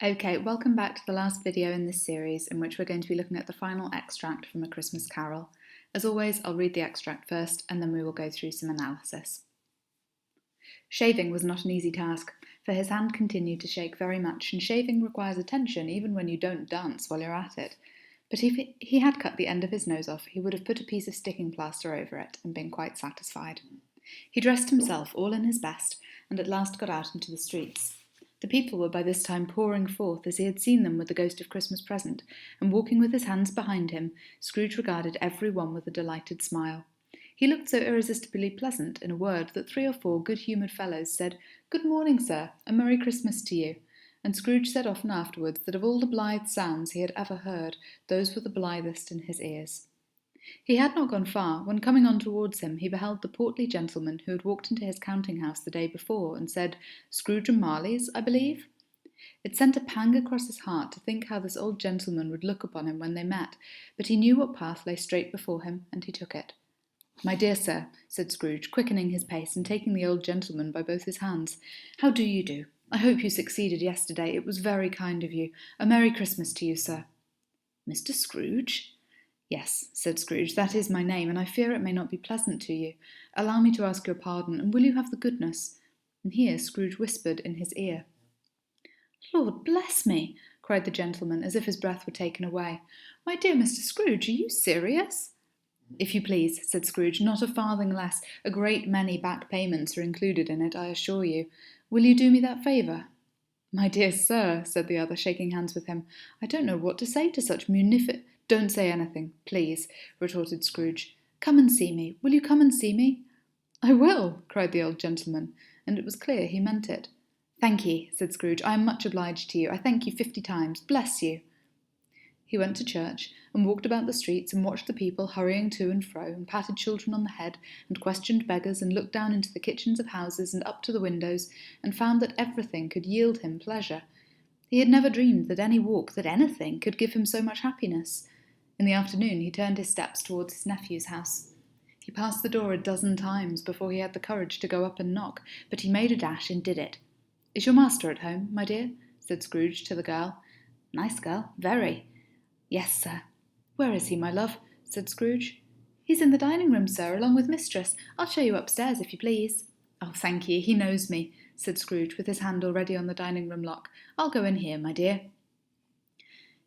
Okay, welcome back to the last video in this series in which we're going to be looking at the final extract from A Christmas Carol. As always, I'll read the extract first and then we will go through some analysis. Shaving was not an easy task, for his hand continued to shake very much, and shaving requires attention even when you don't dance while you're at it. But if he had cut the end of his nose off, he would have put a piece of sticking plaster over it and been quite satisfied. He dressed himself all in his best and at last got out into the streets. The people were by this time pouring forth as he had seen them with the ghost of Christmas present, and walking with his hands behind him, Scrooge regarded every one with a delighted smile. He looked so irresistibly pleasant, in a word, that 3 or 4 good-humoured fellows said, "Good morning, sir, and Merry Christmas to you," and Scrooge said often afterwards that of all the blithe sounds he had ever heard, those were the blithest in his ears. He had not gone far, when coming on towards him he beheld the portly gentleman who had walked into his counting-house the day before, and said, "Scrooge and Marley's, I believe?" It sent a pang across his heart to think how this old gentleman would look upon him when they met, but he knew what path lay straight before him, and he took it. "My dear sir," said Scrooge, quickening his pace and taking the old gentleman by both his hands, "how do you do? I hope you succeeded yesterday. It was very kind of you. A Merry Christmas to you, sir." "Mr. Scrooge?" "Yes," said Scrooge, "that is my name, and I fear it may not be pleasant to you. Allow me to ask your pardon, and will you have the goodness—" And here Scrooge whispered in his ear. "Lord bless me!" cried the gentleman, as if his breath were taken away. "My dear Mr. Scrooge, are you serious?" "If you please," said Scrooge, "not a farthing less. A great many back payments are included in it, I assure you. Will you do me that favour?" "My dear sir," said the other, shaking hands with him, "I don't know what to say to such "Don't say anything, please," retorted Scrooge. "Come and see me. Will you come and see me?" "I will," cried the old gentleman, and it was clear he meant it. "Thank ye," said Scrooge. "I am much obliged to you. I thank you 50 times. Bless you." He went to church, and walked about the streets, and watched the people hurrying to and fro, and patted children on the head, and questioned beggars, and looked down into the kitchens of houses, and up to the windows, and found that everything could yield him pleasure. He had never dreamed that any walk, that anything, could give him so much happiness. In the afternoon he turned his steps towards his nephew's house. He passed the door a dozen times before he had the courage to go up and knock, but he made a dash and did it. "Is your master at home, my dear?" said Scrooge to the girl. "Nice girl, very." "Yes, sir." "Where is he, my love?" said Scrooge. "He's in the dining-room, sir, along with mistress. I'll show you upstairs, if you please." "Oh, thank ye, he knows me," said Scrooge, with his hand already on the dining-room lock. "I'll go in here, my dear."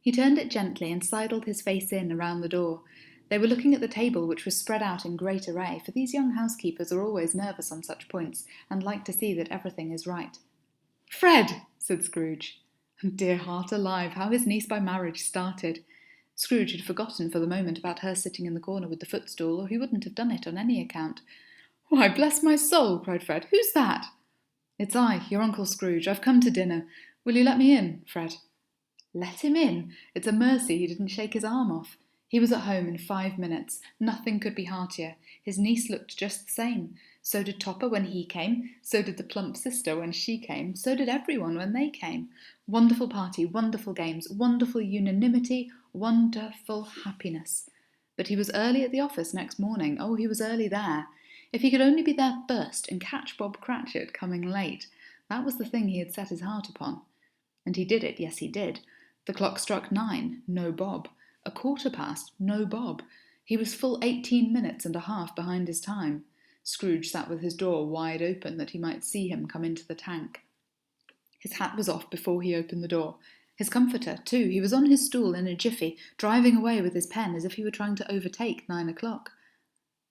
He turned it gently and sidled his face in around the door. They were looking at the table, which was spread out in great array, for these young housekeepers are always nervous on such points, and like to see that everything is right. "Fred!" said Scrooge. And dear heart alive, how his niece by marriage started! Scrooge had forgotten for the moment about her sitting in the corner with the footstool, or he wouldn't have done it on any account. "Why, bless my soul!" cried Fred. "Who's that?" "It's I, your Uncle Scrooge. I've come to dinner. Will you let me in, Fred?" Let him in? It's a mercy he didn't shake his arm off. He was at home in 5 minutes. Nothing could be heartier. His niece looked just the same. So did Topper when he came. So did the plump sister when she came. So did everyone when they came. Wonderful party, wonderful games, wonderful unanimity, wonderful happiness. But he was early at the office next morning. Oh, he was early there. If he could only be there first and catch Bob Cratchit coming late. That was the thing he had set his heart upon. And he did it, yes he did. The clock struck 9, no Bob. 1/4 past, no Bob. He was full 18 minutes and a half behind his time. Scrooge sat with his door wide open that he might see him come into the tank. His hat was off before he opened the door. His comforter, too. He was on his stool in a jiffy, driving away with his pen as if he were trying to overtake 9 o'clock.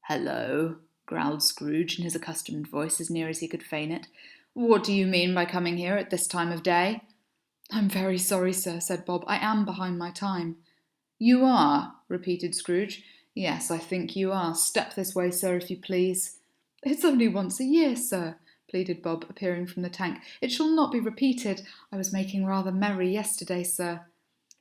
"Hello," growled Scrooge in his accustomed voice as near as he could feign it. "What do you mean by coming here at this time of day?" "I'm very sorry, sir," said Bob. "I am behind my time." "You are?" repeated Scrooge. "Yes, I think you are. Step this way, sir, if you please." "It's only once a year, sir," pleaded Bob, appearing from the tank. "It shall not be repeated. I was making rather merry yesterday, sir."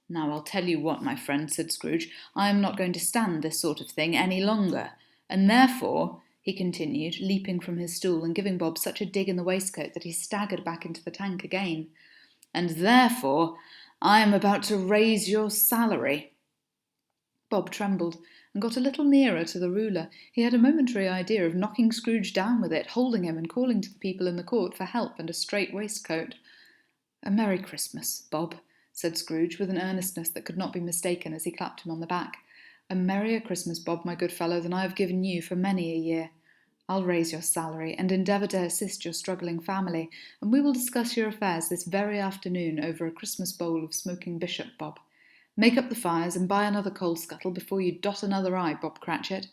"Now, I'll tell you what, my friend," said Scrooge. "I am not going to stand this sort of thing any longer. And therefore," he continued, leaping from his stool and giving Bob such a dig in the waistcoat that he staggered back into the tank again, "and therefore I am about to raise your salary." Bob trembled and got a little nearer to the ruler. He had a momentary idea of knocking Scrooge down with it, holding him and calling to the people in the court for help and a straight waistcoat. "A Merry Christmas, Bob," said Scrooge, with an earnestness that could not be mistaken as he clapped him on the back. "A merrier Christmas, Bob, my good fellow, than I have given you for many a year. I'll raise your salary, and endeavour to assist your struggling family, and we will discuss your affairs this very afternoon over a Christmas bowl of smoking bishop, Bob. Make up the fires, and buy another coal scuttle before you dot another I, Bob Cratchit."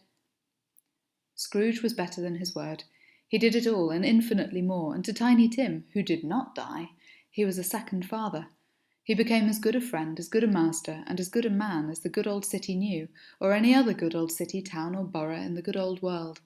Scrooge was better than his word. He did it all, and infinitely more, and to Tiny Tim, who did not die, he was a second father. He became as good a friend, as good a master, and as good a man as the good old city knew, or any other good old city, town, or borough in the good old world.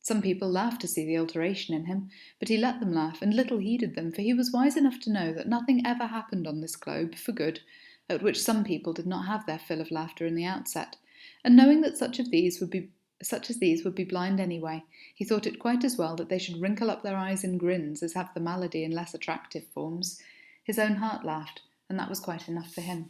Some people laughed to see the alteration in him, but he let them laugh, and little heeded them, for he was wise enough to know that nothing ever happened on this globe for good, at which some people did not have their fill of laughter in the outset, and knowing that such as these would be blind anyway, he thought it quite as well that they should wrinkle up their eyes in grins as have the malady in less attractive forms. His own heart laughed, and that was quite enough for him.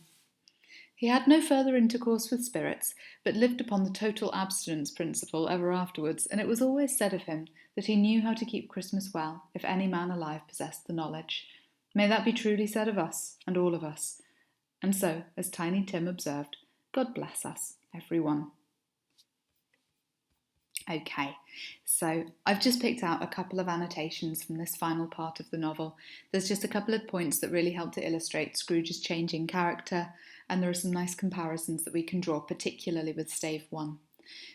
He had no further intercourse with spirits, but lived upon the total abstinence principle ever afterwards, and it was always said of him that he knew how to keep Christmas well, if any man alive possessed the knowledge. May that be truly said of us, and all of us. And so, as Tiny Tim observed, God bless us, every one. Okay, so I've just picked out a couple of annotations from this final part of the novel. There's just a couple of points that really help to illustrate Scrooge's changing character, and there are some nice comparisons that we can draw, particularly with Stave 1.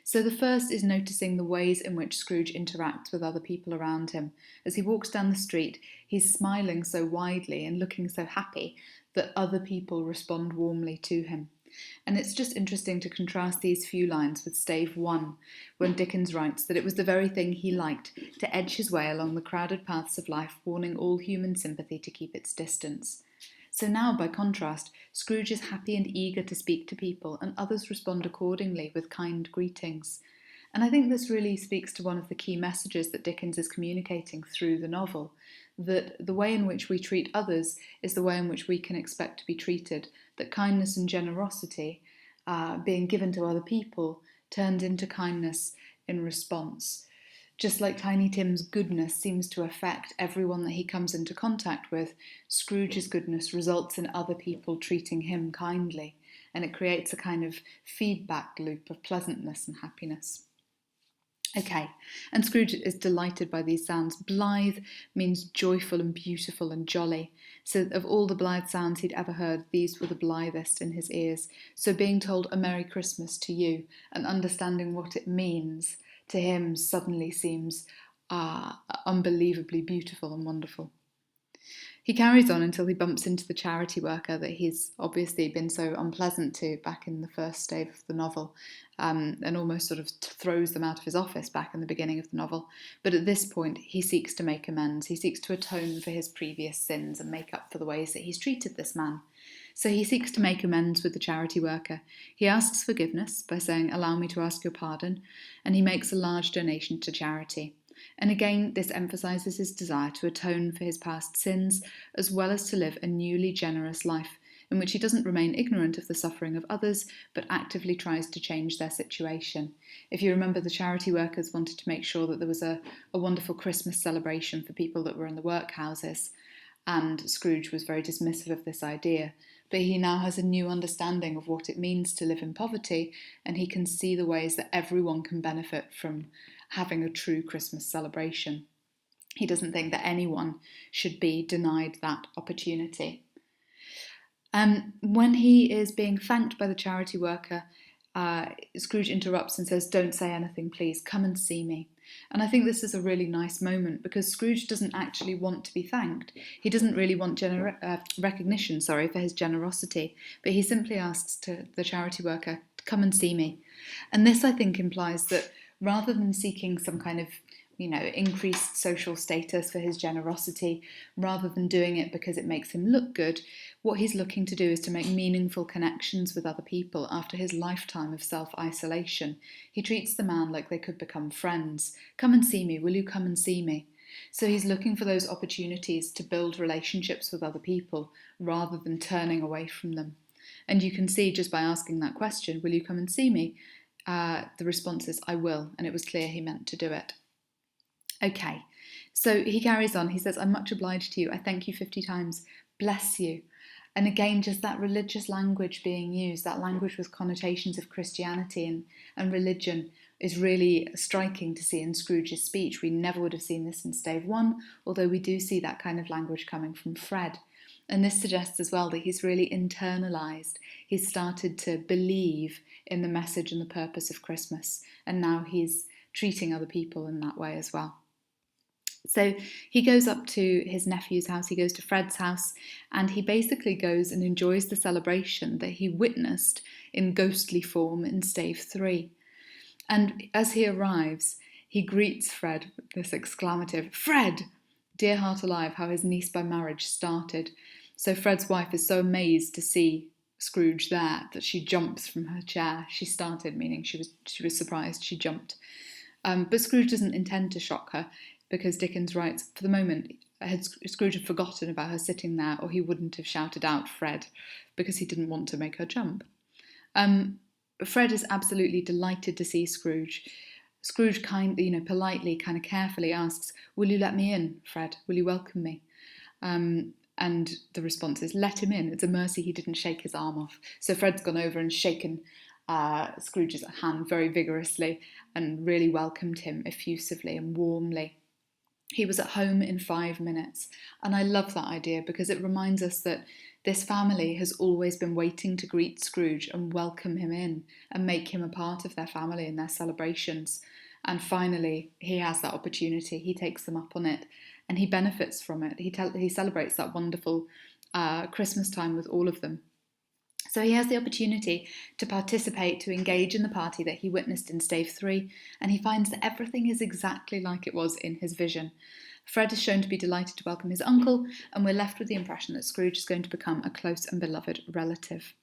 So the first is noticing the ways in which Scrooge interacts with other people around him. As he walks down the street, he's smiling so widely and looking so happy that other people respond warmly to him. And it's just interesting to contrast these few lines with Stave 1, when Dickens writes that it was the very thing he liked, to edge his way along the crowded paths of life, warning all human sympathy to keep its distance. So now, by contrast, Scrooge is happy and eager to speak to people, and others respond accordingly with kind greetings. And I think this really speaks to one of the key messages that Dickens is communicating through the novel, that the way in which we treat others is the way in which we can expect to be treated, that kindness and generosity, being given to other people, turns into kindness in response. Just like Tiny Tim's goodness seems to affect everyone that he comes into contact with, Scrooge's goodness results in other people treating him kindly, and it creates a kind of feedback loop of pleasantness and happiness. Okay, and Scrooge is delighted by these sounds. Blithe means joyful and beautiful and jolly. So of all the blithe sounds he'd ever heard, these were the blithest in his ears. So being told a Merry Christmas to you and understanding what it means to him suddenly seems unbelievably beautiful and wonderful. He carries on until he bumps into the charity worker that he's obviously been so unpleasant to back in the first stave of the novel, and almost sort of throws them out of his office back in the beginning of the novel. But at this point, he seeks to make amends. He seeks to atone for his previous sins and make up for the ways that he's treated this man. So he seeks to make amends with the charity worker. He asks forgiveness by saying, "Allow me to ask your pardon," and he makes a large donation to charity. And again, this emphasises his desire to atone for his past sins, as well as to live a newly generous life, in which he doesn't remain ignorant of the suffering of others, but actively tries to change their situation. If you remember, the charity workers wanted to make sure that there was a wonderful Christmas celebration for people that were in the workhouses, and Scrooge was very dismissive of this idea. But he now has a new understanding of what it means to live in poverty, and he can see the ways that everyone can benefit from having a true Christmas celebration. He doesn't think that anyone should be denied that opportunity. When he is being thanked by the charity worker, Scrooge interrupts and says, "Don't say anything, please, come and see me." And I think this is a really nice moment because Scrooge doesn't actually want to be thanked. He doesn't really want recognition for his generosity, but he simply asks to the charity worker to come and see me. And this, I think, implies that rather than seeking some kind of increased social status for his generosity, rather than doing it because it makes him look good, what he's looking to do is to make meaningful connections with other people after his lifetime of self-isolation. He treats the man like they could become friends. "Come and see me, will you come and see me?" So he's looking for those opportunities to build relationships with other people rather than turning away from them. And you can see just by asking that question, "Will you come and see me?" The response is, "I will," and it was clear he meant to do it. Okay, so he carries on. He says, "I'm much obliged to you. I thank you 50 times. bless you. And again, just that religious language being used, that language with connotations of Christianity and religion, is really striking to see in Scrooge's speech. We never would have seen this in Stave 1, although we do see that kind of language coming from Fred. And this suggests as well that he's really internalised. He's started to believe in the message and the purpose of Christmas, and now he's treating other people in that way as well. So he goes up to his nephew's house, he goes to Fred's house, and he basically goes and enjoys the celebration that he witnessed in ghostly form in Stave 3. And as he arrives, he greets Fred with this exclamative, "Fred! Dear heart alive, how his niece by marriage started." So Fred's wife is so amazed to see Scrooge there that she jumps from her chair. She started, meaning she was surprised, she jumped. But Scrooge doesn't intend to shock her, because Dickens writes, for the moment, Scrooge had forgotten about her sitting there, or he wouldn't have shouted out Fred, because he didn't want to make her jump. Fred is absolutely delighted to see Scrooge. Scrooge politely, kind of carefully asks, "Will you let me in, Fred? Will you welcome me?" And the response is, "Let him in. It's a mercy he didn't shake his arm off." So Fred's gone over and shaken Scrooge's hand very vigorously and really welcomed him effusively and warmly. He was at home in 5 minutes. And I love that idea because it reminds us that this family has always been waiting to greet Scrooge and welcome him in and make him a part of their family and their celebrations. And finally, he has that opportunity. He takes them up on it and he benefits from it. He celebrates that wonderful Christmas time with all of them. So he has the opportunity to participate, to engage in the party that he witnessed in Stave 3, and he finds that everything is exactly like it was in his vision. Fred is shown to be delighted to welcome his uncle, and we're left with the impression that Scrooge is going to become a close and beloved relative.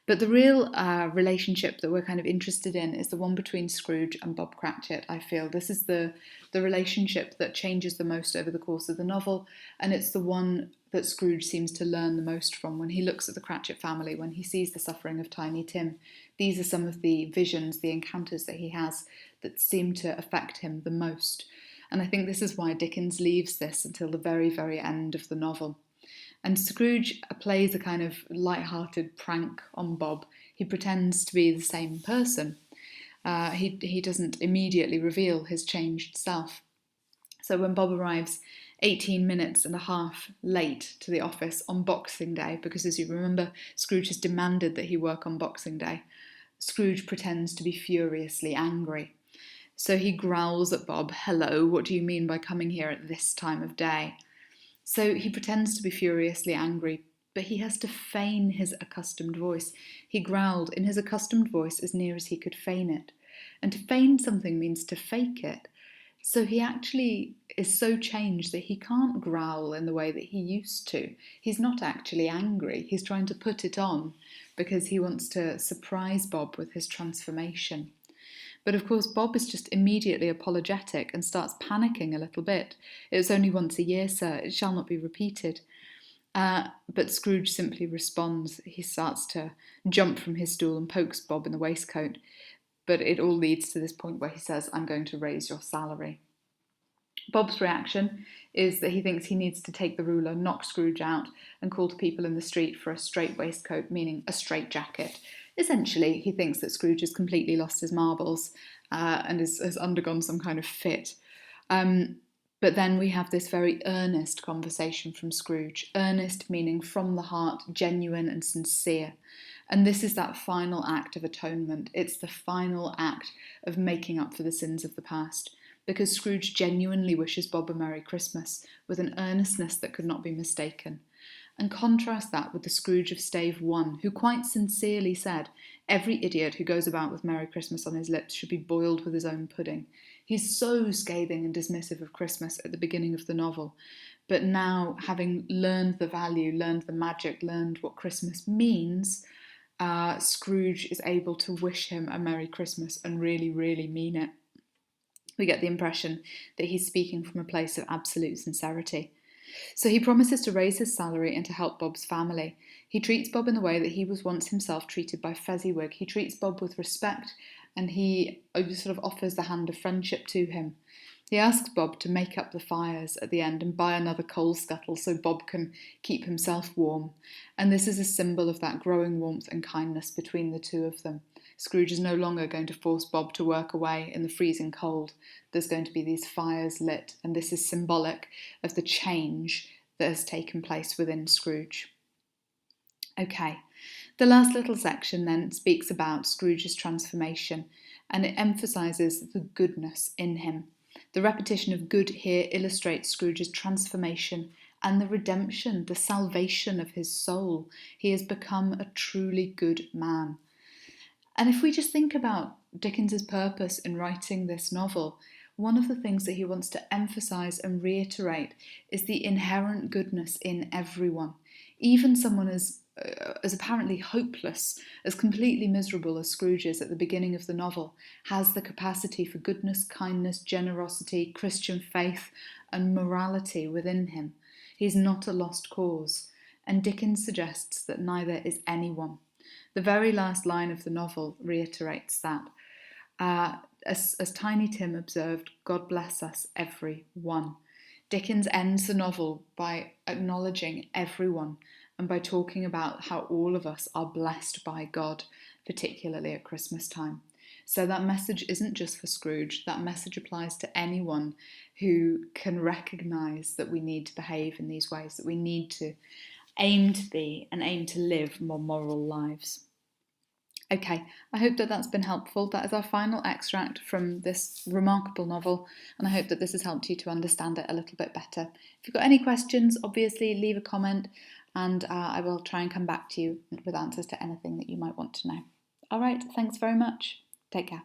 But the real relationship that we're kind of interested in is the one between Scrooge and Bob Cratchit, I feel. This is the relationship that changes the most over the course of the novel, and it's the one that Scrooge seems to learn the most from when he looks at the Cratchit family, when he sees the suffering of Tiny Tim. These are some of the visions, the encounters that he has that seem to affect him the most. And I think this is why Dickens leaves this until the very, very end of the novel. And Scrooge plays a kind of light-hearted prank on Bob. He pretends to be the same person. He doesn't immediately reveal his changed self. So when Bob arrives 18 minutes and a half late to the office on Boxing Day, because as you remember, Scrooge has demanded that he work on Boxing Day, Scrooge pretends to be furiously angry. So he growls at Bob, "Hello, what do you mean by coming here at this time of day?" So he pretends to be furiously angry, but he has to feign his accustomed voice. He growled in his accustomed voice as near as he could feign it. And to feign something means to fake it. So he actually is so changed that he can't growl in the way that he used to. He's not actually angry. He's trying to put it on because he wants to surprise Bob with his transformation. But of course, Bob is just immediately apologetic and starts panicking a little bit. "It was only once a year, sir. It shall not be repeated." But Scrooge simply responds. He starts to jump from his stool and pokes Bob in the waistcoat. But it all leads to this point where he says, "I'm going to raise your salary." Bob's reaction is that he thinks he needs to take the ruler, knock Scrooge out, and call to people in the street for a straight waistcoat, meaning a straight jacket. Essentially, he thinks that Scrooge has completely lost his marbles and has undergone some kind of fit. But then we have this very earnest conversation from Scrooge. Earnest meaning from the heart, genuine and sincere. And this is that final act of atonement. It's the final act of making up for the sins of the past. Because Scrooge genuinely wishes Bob a Merry Christmas with an earnestness that could not be mistaken. And contrast that with the Scrooge of Stave 1, who quite sincerely said, "Every idiot who goes about with Merry Christmas on his lips should be boiled with his own pudding." He's so scathing and dismissive of Christmas at the beginning of the novel. But now, having learned the value, learned the magic, learned what Christmas means, Scrooge is able to wish him a Merry Christmas and really, really mean it. We get the impression that he's speaking from a place of absolute sincerity. So he promises to raise his salary and to help Bob's family. He treats Bob in the way that he was once himself treated by Fezziwig. He treats Bob with respect and he sort of offers the hand of friendship to him. He asks Bob to make up the fires at the end and buy another coal scuttle so Bob can keep himself warm. And this is a symbol of that growing warmth and kindness between the two of them. Scrooge is no longer going to force Bob to work away in the freezing cold. There's going to be these fires lit, and this is symbolic of the change that has taken place within Scrooge. Okay, the last little section then speaks about Scrooge's transformation, and it emphasises the goodness in him. The repetition of good here illustrates Scrooge's transformation and the redemption, the salvation of his soul. He has become a truly good man. And if we just think about Dickens's purpose in writing this novel, one of the things that he wants to emphasise and reiterate is the inherent goodness in everyone. Even someone as apparently hopeless, as completely miserable as Scrooge is at the beginning of the novel, has the capacity for goodness, kindness, generosity, Christian faith, and morality within him. He's not a lost cause, and Dickens suggests that neither is anyone. The very last line of the novel reiterates that. As Tiny Tim observed, God bless us, every one. Dickens ends the novel by acknowledging everyone and by talking about how all of us are blessed by God, particularly at Christmas time. So that message isn't just for Scrooge, that message applies to anyone who can recognise that we need to behave in these ways, that we need to aim to be and aim to live more moral lives. Okay, I hope that that's been helpful. That is our final extract from this remarkable novel, and I hope that this has helped you to understand it a little bit better. If you've got any questions, obviously leave a comment, and I will try and come back to you with answers to anything that you might want to know. All right, thanks very much. Take care.